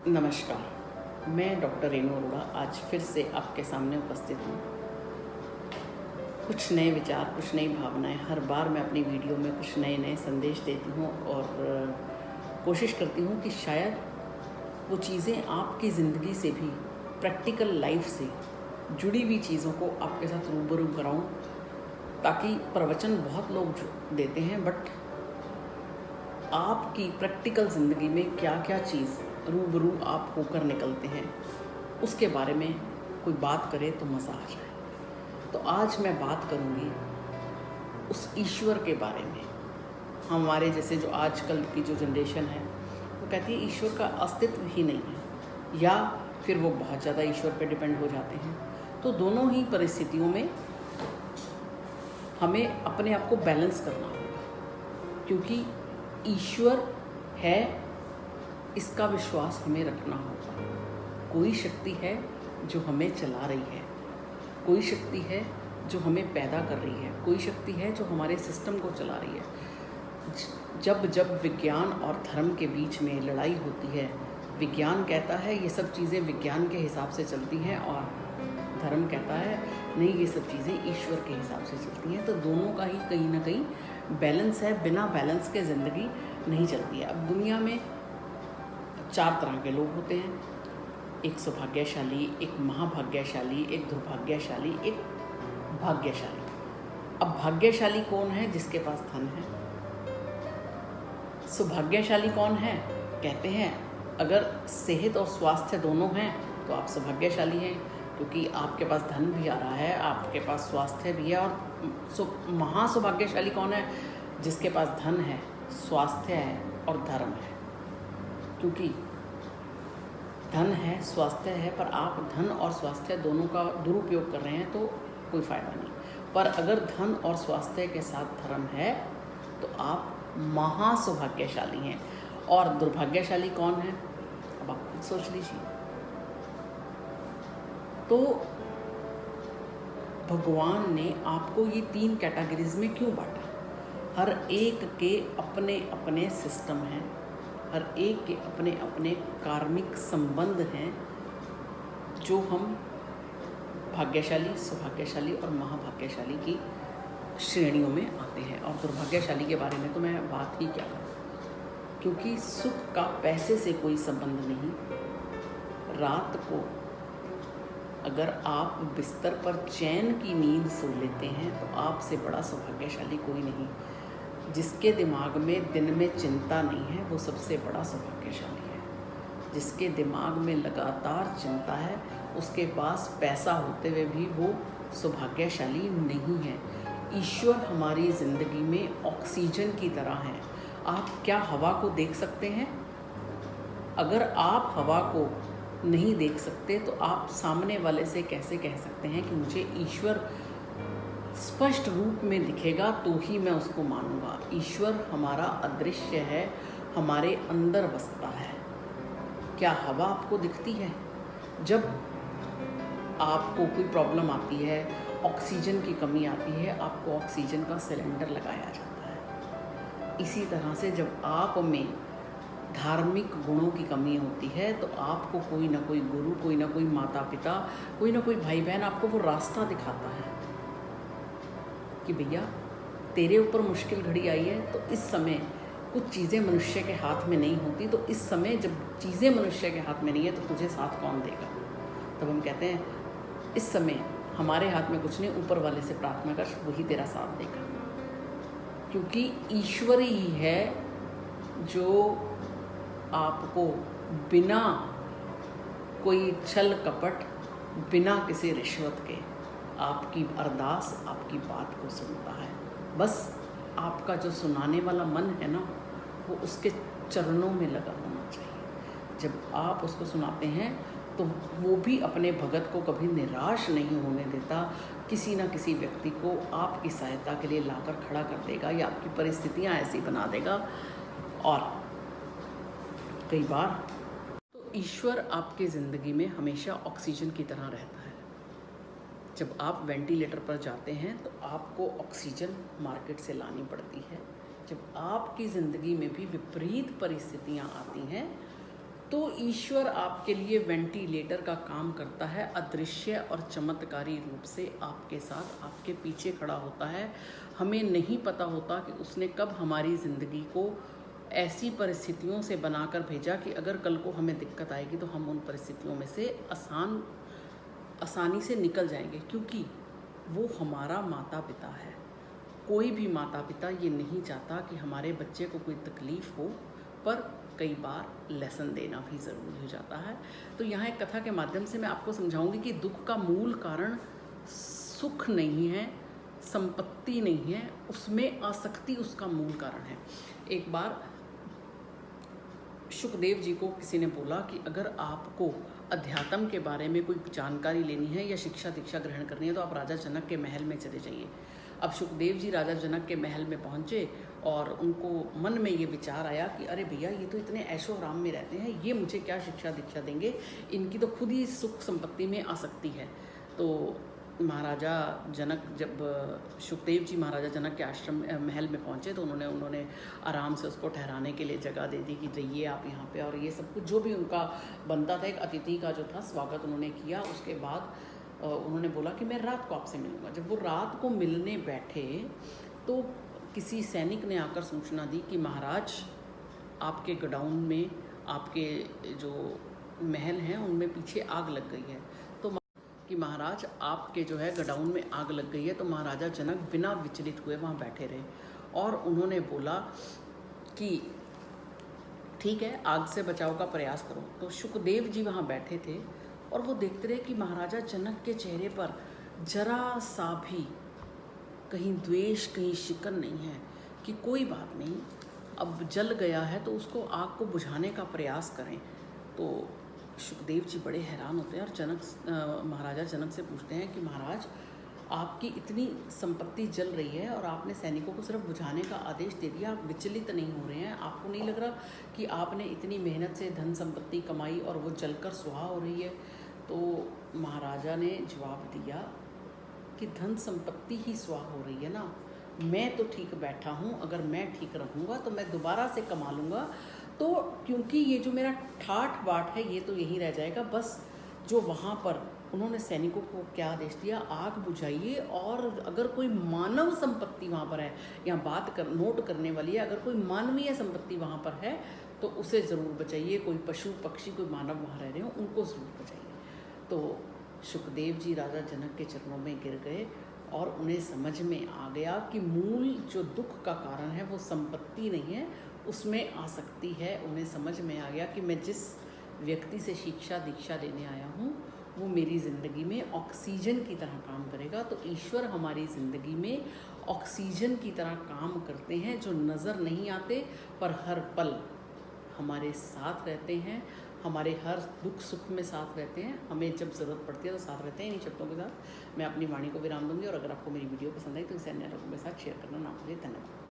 नमस्कार, मैं डॉक्टर रेणु अरोड़ा आज फिर से आपके सामने उपस्थित हूँ। कुछ नए विचार, कुछ नई भावनाएं, हर बार मैं अपनी वीडियो में कुछ नए नए संदेश देती हूँ और कोशिश करती हूँ कि शायद वो चीज़ें आपकी ज़िंदगी से भी, प्रैक्टिकल लाइफ से जुड़ी हुई चीज़ों को आपके साथ रूबरू कराऊँ, ताकि प्रवचन बहुत लोग देते हैं, बट आपकी प्रैक्टिकल ज़िंदगी में क्या क्या चीज़ रूबरू आप होकर निकलते हैं, उसके बारे में कोई बात करे तो मज़ा आ जाए। तो आज मैं बात करूँगी उस ईश्वर के बारे में। हमारे जैसे जो आजकल की जो जनरेशन है वो कहती है ईश्वर का अस्तित्व ही नहीं है, या फिर वो बहुत ज़्यादा ईश्वर पे डिपेंड हो जाते हैं। तो दोनों ही परिस्थितियों में हमें अपने आप को बैलेंस करना होगा, क्योंकि ईश्वर है इसका विश्वास हमें रखना होगा। कोई शक्ति है जो हमें चला रही है, कोई शक्ति है जो हमें पैदा कर रही है, कोई शक्ति है जो हमारे सिस्टम को चला रही है। जब जब विज्ञान और धर्म के बीच में लड़ाई होती है, विज्ञान कहता है ये सब चीज़ें विज्ञान के हिसाब से चलती हैं और धर्म कहता है नहीं, ये सब चीज़ें ईश्वर के हिसाब से चलती हैं। तो दोनों का ही कहीं ना कहीं बैलेंस है, बिना बैलेंस के ज़िंदगी नहीं चलती है। अब दुनिया में 4 तरह के लोग होते हैं, एक सौभाग्यशाली, एक महाभाग्यशाली, एक दुर्भाग्यशाली, एक भाग्यशाली। अब भाग्यशाली कौन है? जिसके पास धन है। सौभाग्यशाली कौन है? कहते हैं अगर सेहत और स्वास्थ्य दोनों हैं तो आप सौभाग्यशाली हैं, क्योंकि आपके पास धन भी आ रहा है, आपके पास स्वास्थ्य भी है। और महासौभाग्यशाली कौन है? जिसके पास धन है, स्वास्थ्य है और धर्म है। क्योंकि धन है, स्वास्थ्य है, पर आप धन और स्वास्थ्य दोनों का दुरुपयोग कर रहे हैं तो कोई फ़ायदा नहीं। पर अगर धन और स्वास्थ्य के साथ धर्म है तो आप महासौभाग्यशाली हैं। और दुर्भाग्यशाली कौन है? अब आप खुद सोच लीजिए। तो भगवान ने आपको ये 3 कैटेगरीज में क्यों बांटा? हर एक के अपने अपने सिस्टम हैं, हर एक के अपने अपने कार्मिक संबंध हैं, जो हम भाग्यशाली, सौभाग्यशाली और महाभाग्यशाली की श्रेणियों में आते हैं। और दुर्भाग्यशाली के बारे में तो मैं बात ही क्या करूँ, क्योंकि सुख का पैसे से कोई संबंध नहीं। रात को अगर आप बिस्तर पर चैन की नींद सो लेते हैं तो आपसे बड़ा सौभाग्यशाली कोई नहीं। जिसके दिमाग में दिन में चिंता नहीं है वो सबसे बड़ा सौभाग्यशाली है। जिसके दिमाग में लगातार चिंता है, उसके पास पैसा होते हुए भी वो सौभाग्यशाली नहीं है। ईश्वर हमारी ज़िंदगी में ऑक्सीजन की तरह है। आप क्या हवा को देख सकते हैं? अगर आप हवा को नहीं देख सकते तो आप सामने वाले से कैसे कह सकते हैं कि मुझे ईश्वर स्पष्ट रूप में दिखेगा तो ही मैं उसको मानूंगा? ईश्वर हमारा अदृश्य है, हमारे अंदर बसता है। क्या हवा आपको दिखती है? जब आपको कोई प्रॉब्लम आती है, ऑक्सीजन की कमी आती है, आपको ऑक्सीजन का सिलेंडर लगाया जाता है। इसी तरह से जब आप में धार्मिक गुणों की कमी होती है तो आपको कोई ना कोई गुरु, कोई ना कोई माता पिता, कोई ना कोई भाई बहन आपको वो रास्ता दिखाता है कि भैया तेरे ऊपर मुश्किल घड़ी आई है। तो इस समय कुछ चीज़ें मनुष्य के हाथ में नहीं होती, तो इस समय जब चीज़ें मनुष्य के हाथ में नहीं है तो तुझे साथ कौन देगा? तब हम कहते हैं इस समय हमारे हाथ में कुछ नहीं, ऊपर वाले से प्रार्थना कर, वही तेरा साथ देगा। क्योंकि ईश्वर ही है जो आपको बिना कोई छल कपट, बिना किसी रिश्वत के आपकी अरदास, आपकी बात को सुनता है। बस आपका जो सुनाने वाला मन है ना, वो उसके चरणों में लगा होना चाहिए। जब आप उसको सुनाते हैं तो वो भी अपने भगत को कभी निराश नहीं होने देता। किसी न किसी व्यक्ति को आपकी सहायता के लिए लाकर खड़ा कर देगा, या आपकी परिस्थितियाँ ऐसी बना देगा। और कई बार तो ईश्वर आपकी ज़िंदगी में हमेशा ऑक्सीजन की तरह रहता है। जब आप वेंटिलेटर पर जाते हैं तो आपको ऑक्सीजन मार्केट से लानी पड़ती है। जब आपकी ज़िंदगी में भी विपरीत परिस्थितियाँ आती हैं तो ईश्वर आपके लिए वेंटिलेटर का काम करता है, अदृश्य और चमत्कारी रूप से आपके साथ, आपके पीछे खड़ा होता है। हमें नहीं पता होता कि उसने कब हमारी ज़िंदगी को ऐसी परिस्थितियों से बनाकर भेजा कि अगर कल को हमें दिक्कत आएगी तो हम उन परिस्थितियों में से आसानी से निकल जाएंगे, क्योंकि वो हमारा माता पिता है। कोई भी माता पिता ये नहीं चाहता कि हमारे बच्चे को कोई तकलीफ़ हो, पर कई बार लेसन देना भी ज़रूरी हो जाता है। तो यहाँ एक कथा के माध्यम से मैं आपको समझाऊंगी कि दुख का मूल कारण सुख नहीं है, संपत्ति नहीं है, उसमें आसक्ति उसका मूल कारण है। एक बार शुकदेव जी को किसी ने बोला कि अगर आपको अध्यात्म के बारे में कोई जानकारी लेनी है या शिक्षा दीक्षा ग्रहण करनी है तो आप राजा जनक के महल में चले जाइए। अब शुकदेव जी राजा जनक के महल में पहुँचे और उनको मन में ये विचार आया कि अरे भैया, ये तो इतने ऐशो आराम में रहते हैं, ये मुझे क्या शिक्षा दीक्षा देंगे, इनकी तो खुद ही सुख संपत्ति में आसक्ति है। तो महाराजा जनक, जब शुकदेव जी महाराजा जनक के आश्रम महल में पहुँचे तो उन्होंने आराम से उसको ठहराने के लिए जगह दे दी कि रहिए आप यहाँ पे, और ये सब कुछ जो भी उनका बनता था, एक अतिथि का जो था स्वागत उन्होंने किया। उसके बाद उन्होंने बोला कि मैं रात को आपसे मिलूँगा। जब वो रात को मिलने बैठे तो किसी सैनिक ने आकर सूचना दी कि महाराज, आपके गोडाउन में, आपके जो महल हैं उनमें पीछे आग लग गई है। तो कि महाराज, आपके जो है गोडाउन में आग लग गई है। तो महाराजा जनक बिना विचलित हुए वहाँ बैठे रहे और उन्होंने बोला कि ठीक है, आग से बचाव का प्रयास करो। तो शुकदेव जी वहाँ बैठे थे और वो देखते रहे कि महाराजा जनक के चेहरे पर जरा सा भी कहीं द्वेष, कहीं शिकन नहीं है कि कोई बात नहीं, अब जल गया है तो उसको, आग को बुझाने का प्रयास करें। तो शुकदेव जी बड़े हैरान होते हैं और महाराजा जनक से पूछते हैं कि महाराज, आपकी इतनी संपत्ति जल रही है और आपने सैनिकों को सिर्फ बुझाने का आदेश दे दिया, आप विचलित नहीं हो रहे हैं, आपको नहीं लग रहा कि आपने इतनी मेहनत से धन संपत्ति कमाई और वो जलकर सुहा हो रही है? तो महाराजा ने जवाब दिया कि धन संपत्ति ही स्वाह हो रही है ना, मैं तो ठीक बैठा हूँ, अगर मैं ठीक रहूँगा तो मैं दोबारा से कमा लूँगा। तो क्योंकि ये जो मेरा ठाठ बाट है ये तो यहीं रह जाएगा। बस जो वहाँ पर उन्होंने सैनिकों को क्या आदेश दिया, आग बुझाइए, और अगर कोई मानव संपत्ति वहाँ पर है, यहाँ नोट करने वाली है, अगर कोई मानवीय संपत्ति वहाँ पर है तो उसे ज़रूर बचाइए। कोई पशु पक्षी, कोई मानव वहाँ रह रहे हो, उनको ज़रूर बचाइए। तो शुकदेव जी राजा जनक के चरणों में गिर गए और उन्हें समझ में आ गया कि मूल जो दुख का कारण है वो संपत्ति नहीं है, उसमें आसक्ति है। उन्हें समझ में आ गया कि मैं जिस व्यक्ति से शिक्षा दीक्षा लेने आया हूँ वो मेरी ज़िंदगी में ऑक्सीजन की तरह काम करेगा। तो ईश्वर हमारी ज़िंदगी में ऑक्सीजन की तरह काम करते हैं, जो नज़र नहीं आते पर हर पल हमारे साथ रहते हैं, हमारे हर दुख सुख में साथ रहते हैं, हमें जब ज़रूरत पड़ती है तो साथ रहते हैं। इन्हीं शब्दों के साथ मैं अपनी वाणी को विराम दूंगी और अगर आपको मेरी वीडियो पसंद आई तो इसे अन्य लोगों के साथ शेयर करना ना भूलिए। धन्यवाद।